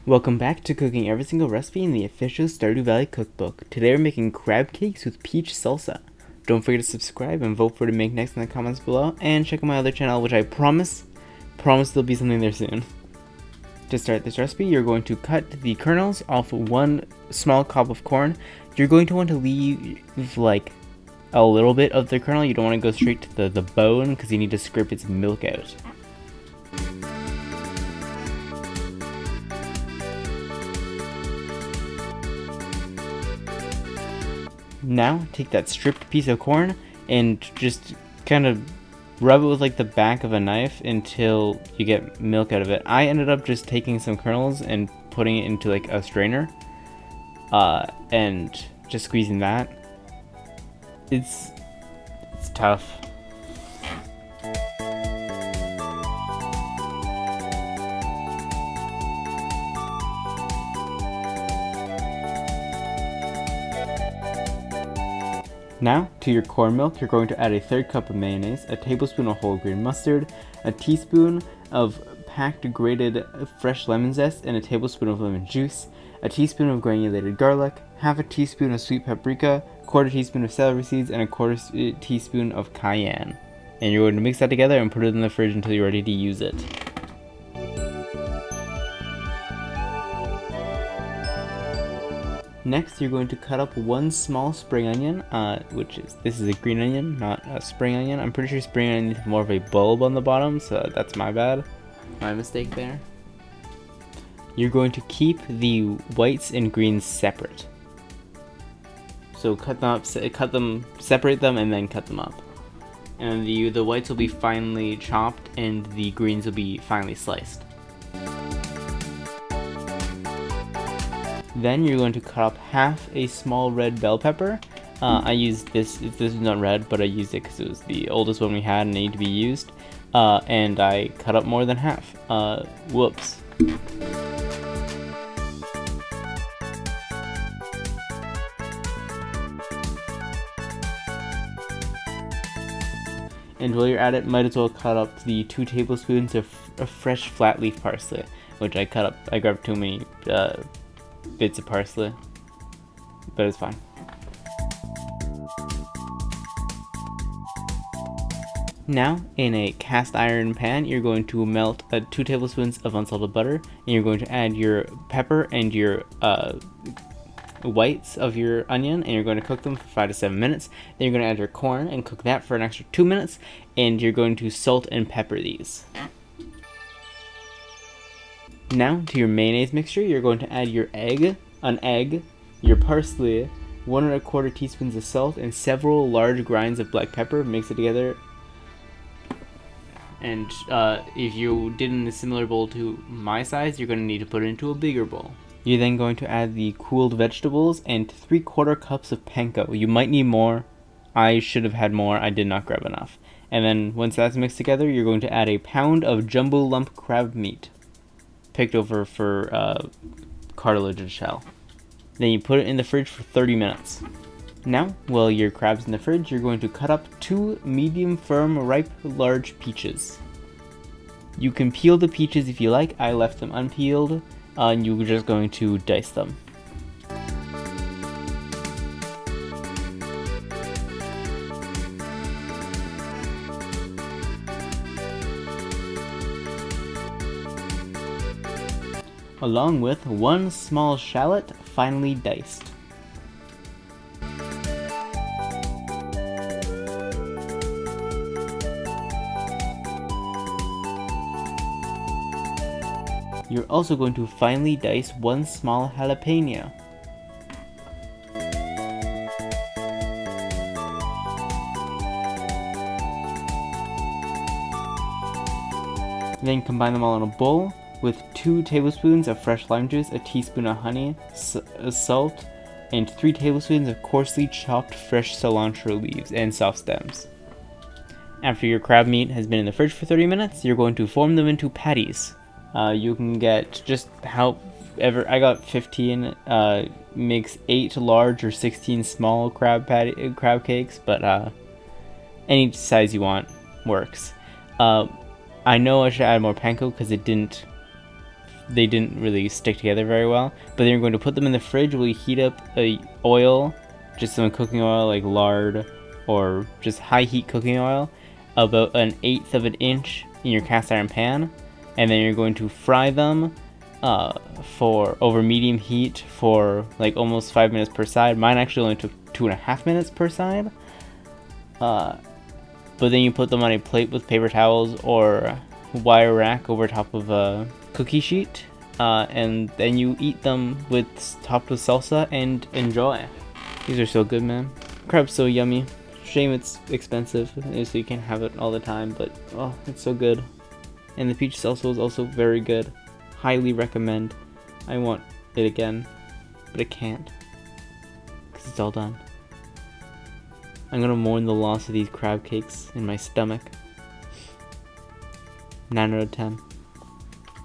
Welcome back to cooking every single recipe in the official Stardew Valley cookbook. Today we're making crab cakes with peach salsa. Don't forget to subscribe and vote for to make next in the comments below, and check out my other channel, which I promise there'll be something there soon. To start this recipe, you're going to cut the kernels off one small cob of corn. You're going to want to leave like a little bit of the kernel. You don't want to go straight to the bone because you need to scrape its milk out. Now take that stripped piece of corn and just kind of rub it with like the back of a knife until you get milk out of it. I ended up just taking some kernels and putting it into like a strainer and just squeezing that. It's tough. Now, to your corn milk, you're going to add a third cup of mayonnaise, a tablespoon of whole grain mustard, a teaspoon of packed grated fresh lemon zest, and a tablespoon of lemon juice, a teaspoon of granulated garlic, half a teaspoon of sweet paprika, quarter teaspoon of celery seeds, and a quarter teaspoon of cayenne. And you're going to mix that together and put it in the fridge until you're ready to use it. Next, you're going to cut up one small spring onion, this is a green onion, not a spring onion. I'm pretty sure spring onion is more of a bulb on the bottom, so that's my bad. My mistake there. You're going to keep the whites and greens separate. So cut them, separate them, and then cut them up. And the whites will be finely chopped, and the greens will be finely sliced. Then you're going to cut up half a small red bell pepper. I used this is not red, but I used it because it was the oldest one we had and needed to be used. And I cut up more than half. Whoops. And while you're at it, might as well cut up the 2 tablespoons of fresh flat leaf parsley, which I cut up. I grabbed too many bits of parsley, but it's fine. Now, in a cast iron pan, you're going to melt 2 tablespoons of unsalted butter, and you're going to add your pepper and your whites of your onion, and you're going to cook them for 5 to 7 minutes. Then you're going to add your corn and cook that for an extra 2 minutes, and you're going to salt and pepper these. Now, to your mayonnaise mixture, you're going to add your an egg, your parsley, 1 1/4 teaspoons of salt, and several large grinds of black pepper. Mix it together. And if you did in a similar bowl to my size, you're going to need to put it into a bigger bowl. You're then going to add the cooled vegetables and 3/4 cups of panko. You might need more. I should have had more. I did not grab enough. And then once that's mixed together, you're going to add a pound of jumbo lump crab meat, picked over for cartilage and shell. Then you put it in the fridge for 30 minutes. Now, while your crab's in the fridge, you're going to cut up 2 medium firm ripe large peaches. You can peel the peaches if you like. I left them unpeeled, and you're just going to dice them. Along with 1 small shallot, finely diced. You're also going to finely dice 1 small jalapeno. Then combine them all in a bowl with 2 tablespoons of fresh lime juice, a teaspoon of honey, salt, and 3 tablespoons of coarsely chopped fresh cilantro leaves and soft stems. After your crab meat has been in the fridge for 30 minutes, you're going to form them into patties. You can get just however, I got 15, makes 8 large or 16 small crab cakes, but any size you want works. I know I should add more panko because it didn't they didn't really stick together very well. But then you're going to put them in the fridge while you heat up oil, just some cooking oil like lard or just high heat cooking oil, about 1/8 of an inch in your cast iron pan, and then you're going to fry them for over medium heat for like almost 5 minutes per side. Mine actually only took 2.5 minutes per side. But then you put them on a plate with paper towels or wire rack over top of a cookie sheet, and then you eat them topped with salsa and enjoy. These are so good, man. Crab's so yummy. Shame it's expensive, so you can't have it all the time, but oh, it's so good. And the peach salsa is also very good. Highly recommend. I want it again, but I can't, because it's all done. I'm gonna mourn the loss of these crab cakes in my stomach. 9 out of 10.